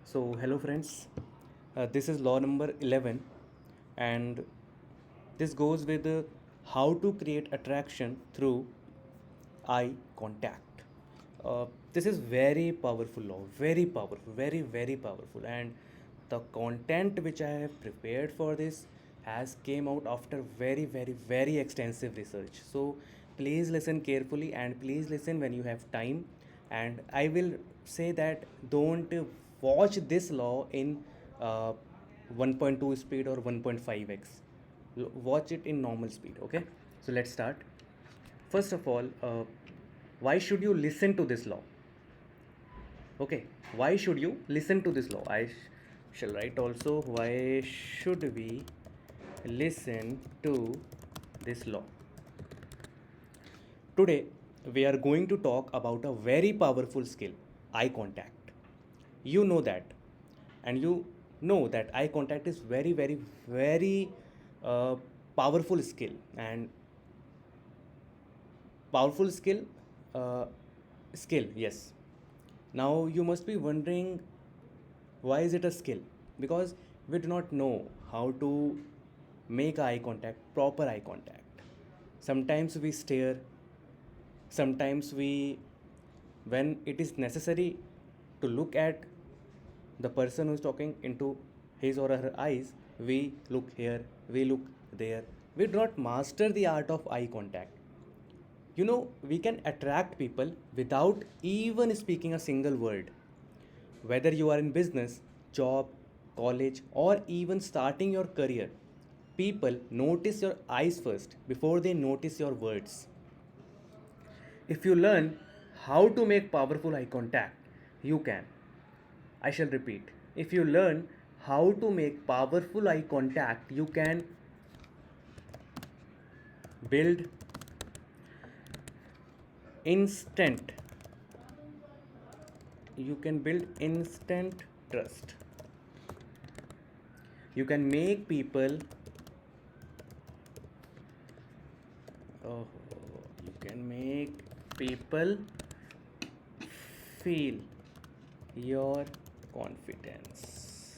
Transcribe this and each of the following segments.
So, hello friends, this is law number 11, and this goes with how to create attraction through eye contact. This is very powerful law, very powerful, very powerful, and the content which I have prepared for this has came out after very extensive research. So please listen carefully and please listen when you have time. And I will say that don't watch this law in uh, 1.2 speed or 1.5x. Watch it in normal speed. Okay, so let's start. First of all, why should you listen to this law? Okay, why should you listen to this law? Shall write also, why should we listen to this law? Today, we are going to talk about a very powerful skill, eye contact. You know that, and you know that eye contact is very uh, powerful skill and powerful uh, skill, yes. Now you must be wondering, why is it a skill? Because we do not know how to make eye contact, proper eye contact. Sometimes we stare, sometimes we, when it is necessary to look at the person who is talking into his or her eyes, we look here, we look there. We do not master the art of eye contact. You know, we can attract people without even speaking a single word. Whether you are in business, job, college, or even starting your career, people notice your eyes first before they notice your words. If you learn how to make powerful eye contact, you can. I shall repeat. If you learn how to make powerful eye contact, you can build instant instant trust. You can make people oh, you can make people feel your confidence,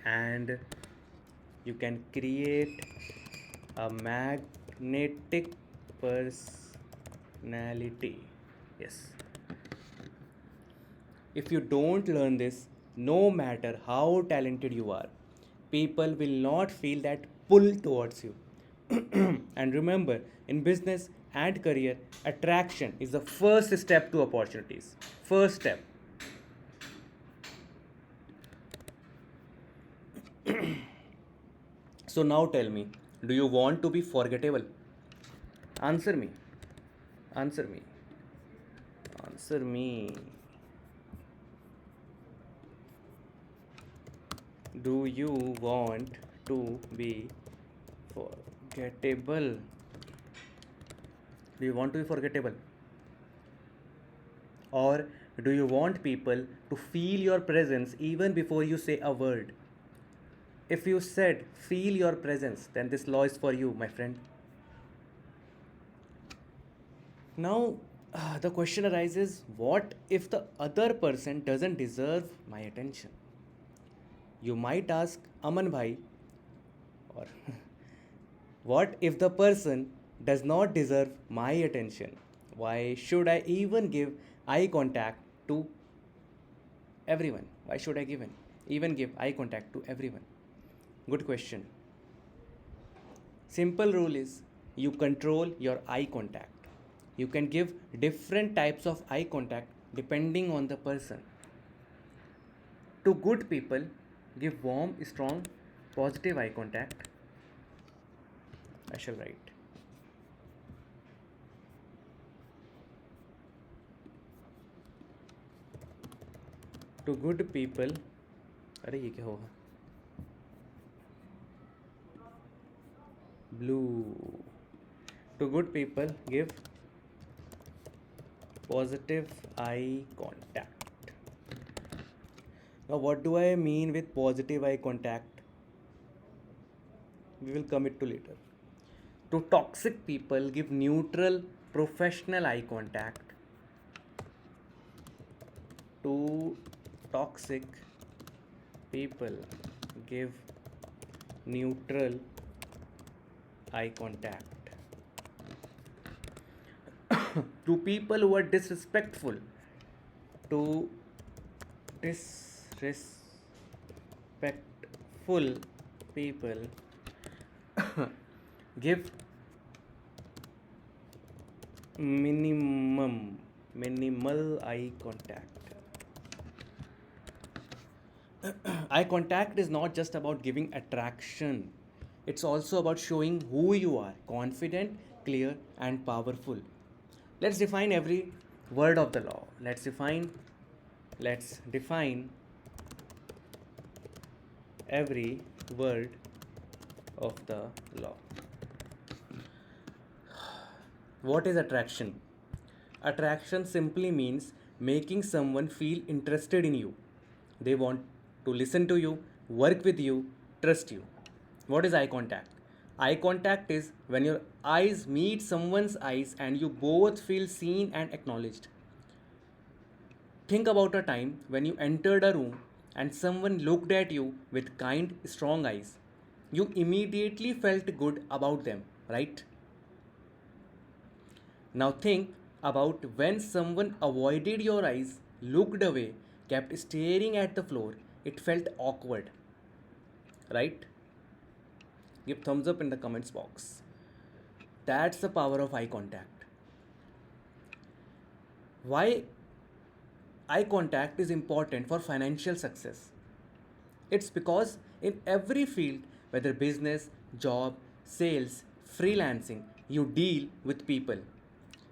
and you can create a magnetic personality. Yes, if you don't learn this, no matter how talented you are, people will not feel that pull towards you. And remember, in business and career, attraction is the first step to opportunities. First step. So now tell me, do you want to be forgettable? Answer me. Answer me. Answer me. Do you want to be forgettable? Do you want to be forgettable? Or do you want people to feel your presence even before you say a word? If you said feel your presence, then this law is for you, my friend. Now, the question arises, what if the other person doesn't deserve my attention? You might ask, Aman bhai, or what if the person does not deserve my attention? Why should I even give eye contact to everyone? Why should I even give eye contact to everyone? Good question. Simple rule is you control your eye contact. You can give different types of eye contact depending on the person. To good people, give warm, strong, positive eye contact. I shall write. To good people, अरे ये क्या होगा? Blue. To good people, give positive eye contact. Now, what do I mean with positive eye contact? We will commit to later. To toxic people, give neutral, professional eye contact. Two toxic people give neutral eye contact. Two people who are disrespectful to disrespectful people give minimal eye contact. Eye contact is not just about giving attraction, it's also about showing who you are, confident, clear, and powerful. Let's define every word of the law. Let's define every word of the law. What is attraction? Attraction simply means making someone feel interested in you. They want to listen to you, work with you, trust you. What is eye contact? Eye contact is when your eyes meet someone's eyes and you both feel seen and acknowledged. Think about a time when you entered a room and someone looked at you with kind, strong eyes. You immediately felt good about them, right? Now think about when someone avoided your eyes, looked away, kept staring at the floor. It felt awkward, right? Give thumbs up in the comments box. That's the power of eye contact. Why eye contact is important for financial success? It's because in every field, whether business, job, sales, freelancing, you deal with people.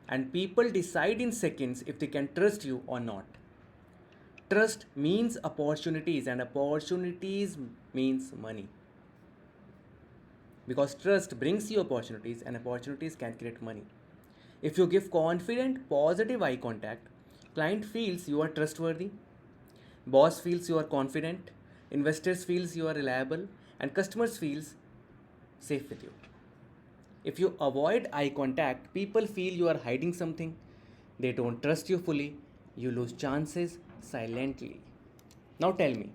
And people decide in seconds if they can trust you or not. Trust means opportunities, and opportunities means money. Because trust brings you opportunities, and opportunities can create money. If you give confident, positive eye contact, client feels you are trustworthy, boss feels you are confident, investors feels you are reliable, and customers feels safe with you. If you avoid eye contact, people feel you are hiding something. They don't trust you fully. You lose chances silently. Now tell me,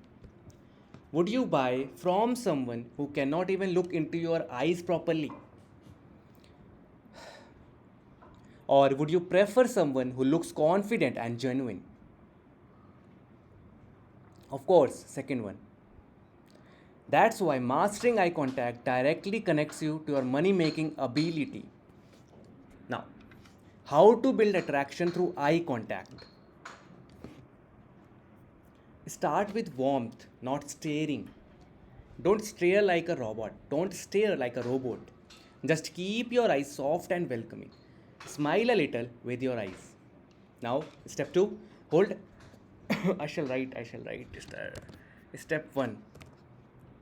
would you buy from someone who cannot even look into your eyes properly? Or would you prefer someone who looks confident and genuine? Of course, second one. That's why mastering eye contact directly connects you to your money making ability. Now, how to build attraction through eye contact? Start with warmth, not staring. Don't stare like a robot. Don't stare like a robot. Just keep your eyes soft and welcoming. Smile a little with your eyes. Now, step 2, hold. I shall write. Step 1.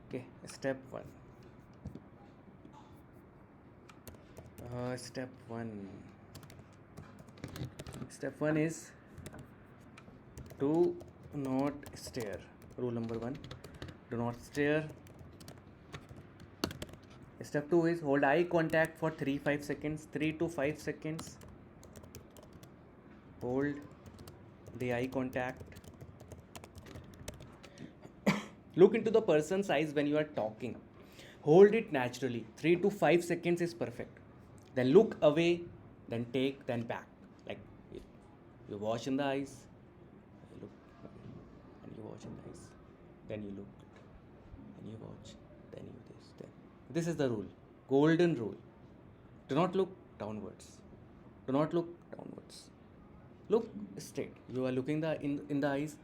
Okay, step 1. Step 1. Step 1 is do not stare. Rule number 1, do not stare. Step 2 is hold eye contact for 3 seconds. 3 to 5 seconds. Hold the eye contact. Look into the person's eyes when you are talking. Hold it naturally. 3 to 5 seconds is perfect. Then look away, then take, then back. Like you watch in the eyes, you look, and you watch in the eyes, then you look, and you watch, then you this. Then this is the rule, golden rule. Do not look downwards. Do not look downwards. Look straight. You are looking in the eyes.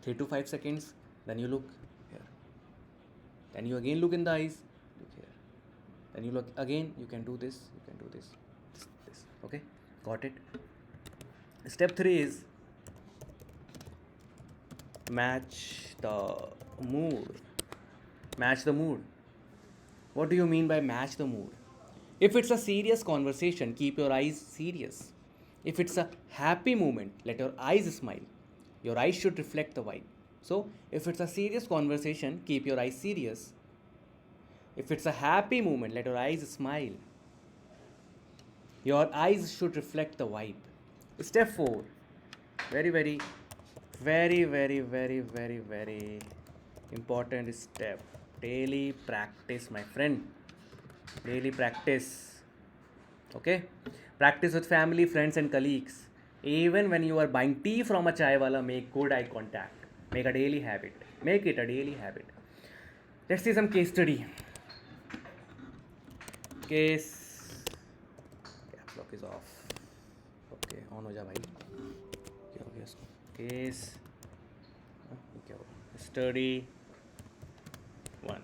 3 to 5 seconds. Then you look here. Then you again look in the eyes. Look here. Then you look again. You can do this. You can do this. This. Okay. Got it. Step 3 is match the mood. Match the mood. What do you mean by match the mood? If it's a serious conversation, keep your eyes serious. If it's a happy moment, let your eyes smile. Your eyes should reflect the vibe. So, if it's a serious conversation, keep your eyes serious. If it's a happy moment, let your eyes smile. Your eyes should reflect the vibe. Step 4. Very, very very, very, very, very, very important step. Daily practice, my friend. Daily practice. Okay? Practice with family, friends, and colleagues. Even when you are buying tea from a chai wala, make good eye contact. Make a daily habit. Make it a daily habit. Let's see some case study. Case. Caps lock is off. Okay, on हो जा भाई. क्या हो गया इसको? Case. क्या हुआ? Study 1.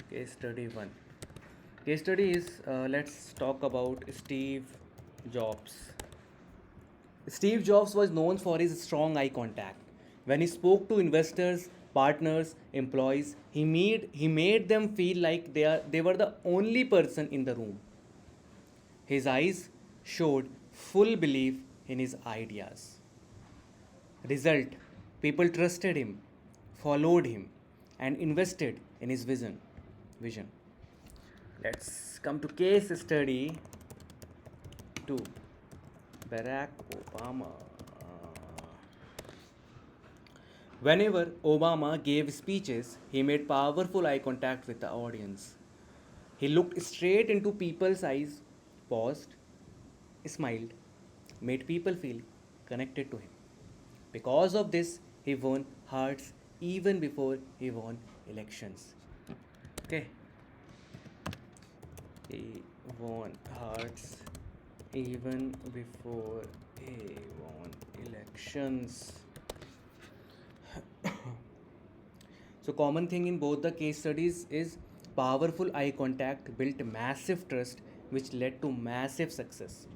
Case study 1. Case study is let's talk about Steve Jobs. Steve Jobs was known for his strong eye contact. When he spoke to investors, partners, employees, he made them feel like they were the only person in the room. His eyes showed full belief in his ideas. Result: people trusted him, followed him, and invested in his vision. Let's come to case study 2. Barack Obama. Whenever Obama gave speeches, he made powerful eye contact with the audience. He looked straight into people's eyes, paused, smiled, made people feel connected to him. Because of this, he won hearts even before he won elections. Okay. He won hearts even before he won elections. So common thing in both the case studies is powerful eye contact built massive trust which led to massive success.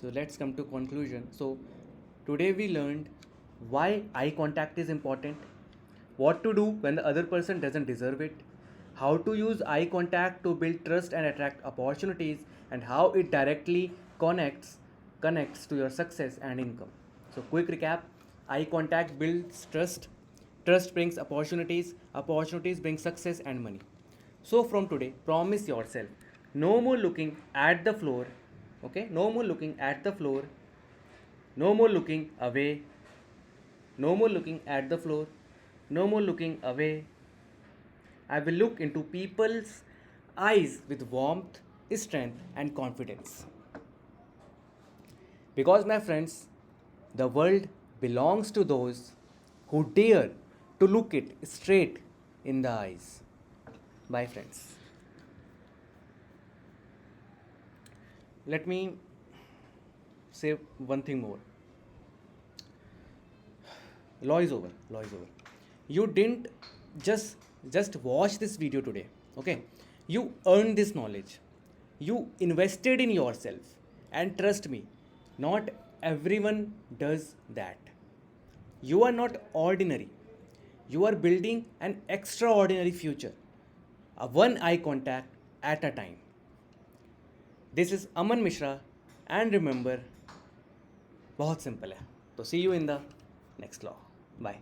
So let's come to conclusion. So today we learned why eye contact is important, what to do when the other person doesn't deserve it, how to use eye contact to build trust and attract opportunities, and how it directly connects to your success and income. So quick recap: eye contact builds trust, trust brings opportunities, opportunities bring success and money. So from today, promise yourself no more looking at the floor, okay? No more looking at the floor, no more looking away, no more looking at the floor, no more looking away. I will look into people's eyes with warmth, strength, and confidence. Because, my friends, the world belongs to those who dare to look it straight in the eyes. Bye, friends. Let me say one thing more. Law is over. Law is over. You didn't just watch this video today. Okay? You earned this knowledge. You invested in yourself. And trust me, not everyone does that. You are not ordinary. You are building an extraordinary future. A one eye contact at a time. This is Aman Mishra, and remember, बहुत simple है. So see you in the next law. Bye.